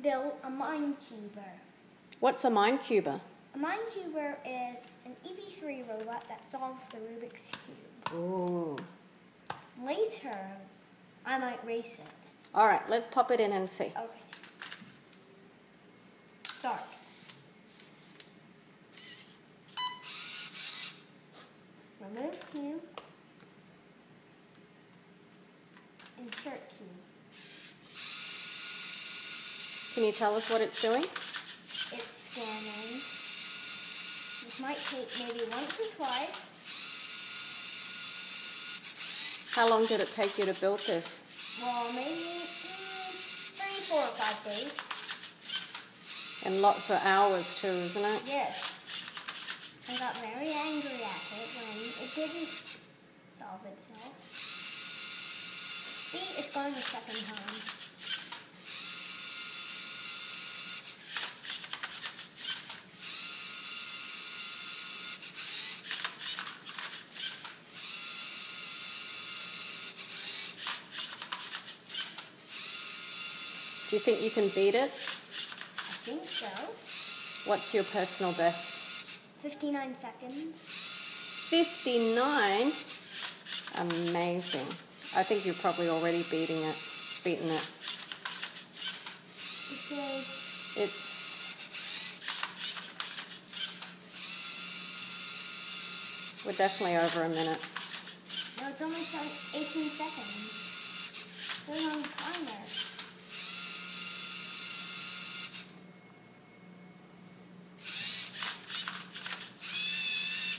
built a Mind-Cuber. What's a Mind-Cuber? A Mind-Cuber is an EV3 robot that solves the Rubik's Cube. Ooh. Later, I might race it. All right, let's pop it in and see. Okay. Start. Remove cube. Insert cube. Can you tell us what it's doing? It's scanning. This might take maybe once or twice. How long did it take you to build this? Well, maybe 3, 4, or 5 days. And lots of hours too, isn't it? Yes. I got very angry at it when it didn't solve itself. See, it's gone the second time. Do you think you can beat it? I think so. What's your personal best? 59 seconds. 59? Amazing. I think you're probably already beaten it. We're definitely over a minute. No, it's only 18 seconds. There's no timer.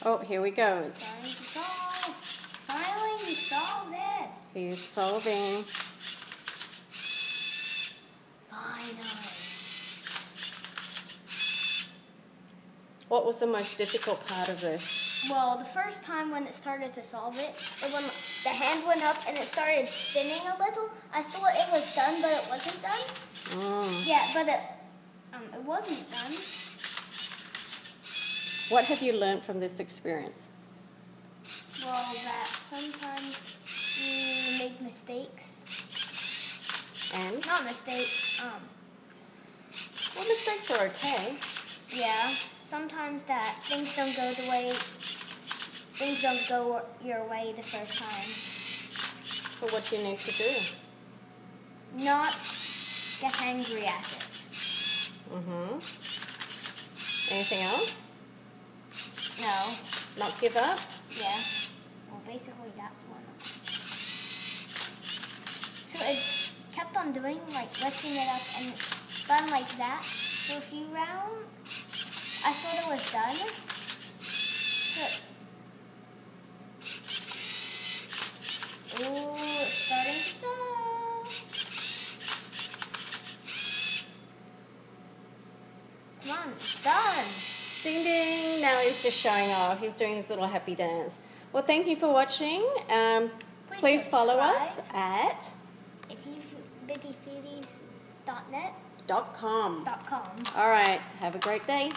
Oh, here we go. Starting to solve. Finally, we solved it. He's solving. Finally. What was the most difficult part of this? Well, the first time when it started to solve it, the hand went up and it started spinning a little. I thought it was done, but it wasn't done. Yeah, but it wasn't done. What have you learned from this experience? Well, that sometimes you make mistakes. And? Not mistakes. Well, mistakes are okay. Yeah. Sometimes that things don't go your way the first time. So what do you need to do? Not get angry at it. Anything else? No. Not give up? Yeah. Well, basically that's one of them. So it kept on doing, like, lifting it up and done like that for a few rounds. I thought it was done. But, ooh, it's starting to solve. Come on, it's done. Ding ding! Now he's just showing off. He's doing his little happy dance. Well, thank you for watching. Please follow us at bittyfoodies.net.com. All right. Have a great day.